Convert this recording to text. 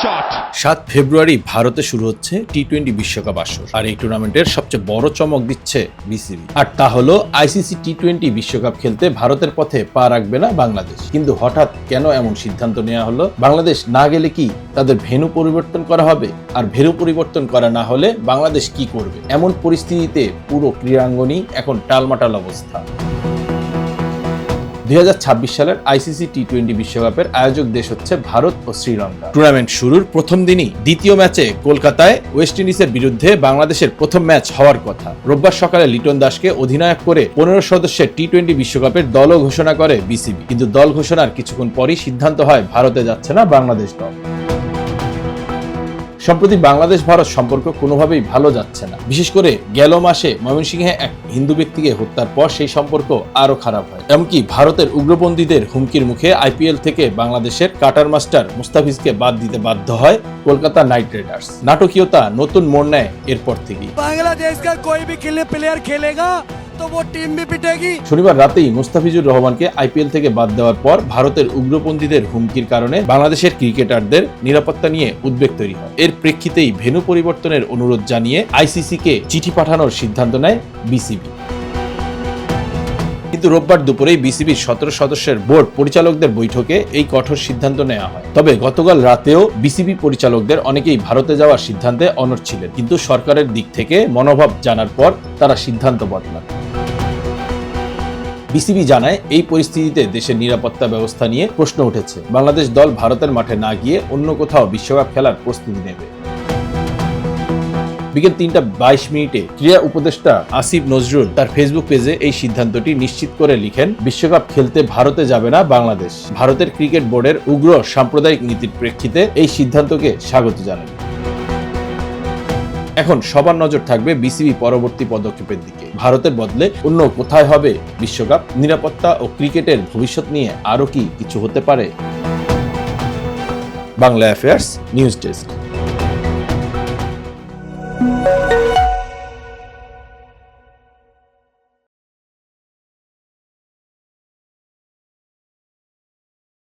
7 ফেব্রুয়ারি ভারতে শুরু হচ্ছে টি-20 বিশ্বকাপ আসর। আর এই টুর্নামেন্টের সবচেয়ে বড় চমক দিচ্ছে বিসিবি। আর তা হলো আইসিসি টি-20 বিশ্বকাপ খেলতে ভারতের পথে পা রাখবে না বাংলাদেশ। কিন্তু হঠাৎ কেন এমন সিদ্ধান্ত নেওয়া হলো? বাংলাদেশ না গেলে কি তাদের ভেন্যু পরিবর্তন করা হবে? আর ভেন্যু পরিবর্তন করা না হলে বাংলাদেশ কি করবে? এমন পরিস্থিতিতে পুরো ক্রীড়াঙ্গনই এখন টালমাটাল অবস্থা। 2026 সালের আইসিসি টি-20 বিশ্বকাপের আয়োজক দেশ হচ্ছে ভারত ও শ্রীলঙ্কা। টুর্নামেন্ট শুরুর প্রথম দিনই দ্বিতীয় ম্যাচে কলকাতায় ওয়েস্ট ইন্ডিজের বিরুদ্ধে বাংলাদেশের প্রথম ম্যাচ হওয়ার কথা। রোববার সকালে লিটন দাসকে অধিনায়ক করে 15 সদস্যের টি-20 বিশ্বকাপের দলও ঘোষণা করে বিসিবি। কিন্তু দল ঘোষণার কিছুক্ষণ পরই সিদ্ধান্ত হয় ভারতে যাচ্ছে না বাংলাদেশ দল। সম্প্রতি বাংলাদেশ ভারত সম্পর্ক কোনোভাবেই ভালো যাচ্ছে না। বিশেষ করে গেল মাসে ময়মনসিংহে এক হিন্দু ব্যক্তিকে হত্যার পর সেই সম্পর্ক আরো খারাপ হয়। এমনকি ভারতের উগ্রপন্থীদের হুমকির মুখে আইপিএল থেকে বাংলাদেশের কাটার মাস্টার মুস্তাফিজকে বাদ দিতে বাধ্য হয় কলকাতা নাইট রাইডার্স। নাটকীয়তা নতুন মোড় নেয় এরপর থেকেই। বাংলাদেশ কা কোই ভি প্লেয়ার খেলেগা তো ও টিম ভি পিটেগি। শনিবার রাতেই মুস্তাফিজুর রহমানকে আইপিএল থেকে বাদ দেওয়ার পর ভারতের উগ্রপন্থীদের হুমকির কারণে বাংলাদেশের ক্রিকেটারদের নিরাপত্তা নিয়ে উদ্বেগ তৈরি হয়। এর প্রেক্ষিতেই ভেন্যু পরিবর্তনের অনুরোধ জানিয়ে আইসিসিকে চিঠি পাঠানোর সিদ্ধান্ত নেয় বিসিবি। কিন্তু রোববার দুপুরেই বিসিবির 17 সদস্যের বোর্ড পরিচালকদের বৈঠকে এই কঠোর সিদ্ধান্ত নেওয়া হয়। তবে গতকাল রাতেও বিসিবি পরিচালকদের অনেকেই ভারতে যাওয়ার সিদ্ধান্তে অনড় ছিলেন। কিন্তু সরকারের দিক থেকে মনোভাব জানার পর তারা সিদ্ধান্ত বদলান। বিসিবি জানায়, এই পরিস্থিতিতে দেশের নিরাপত্তা ব্যবস্থা নিয়ে প্রশ্ন উঠেছে। বাংলাদেশ দল ভারতের মাঠে না গিয়ে অন্য কোথাও বিশ্বকাপ খেলার প্রস্তুতি নেবে। বিকেল 3:22 ক্রীড়া উপদেষ্টা আসিফ নজরুল তার ফেসবুক পেজে এই সিদ্ধান্তটি নিশ্চিত করে লিখেন, বিশ্বকাপ খেলতে ভারতে যাবে না বাংলাদেশ। ভারতের ক্রিকেট বোর্ডের উগ্র সাম্প্রদায়িক নীতির প্রেক্ষিতে এই সিদ্ধান্তকে স্বাগত জানান। এখন সবার নজর থাকবে বিসিবি পরবর্তী পদক্ষেপের দিকে। ভারতের বদলে অন্য কোথায় হবে বিশ্বকাপ? নিরাপত্তা ও ক্রিকেটের ভবিষ্যৎ নিয়ে আরও কি কিছু হতে পারে? Bangla affairs news desk.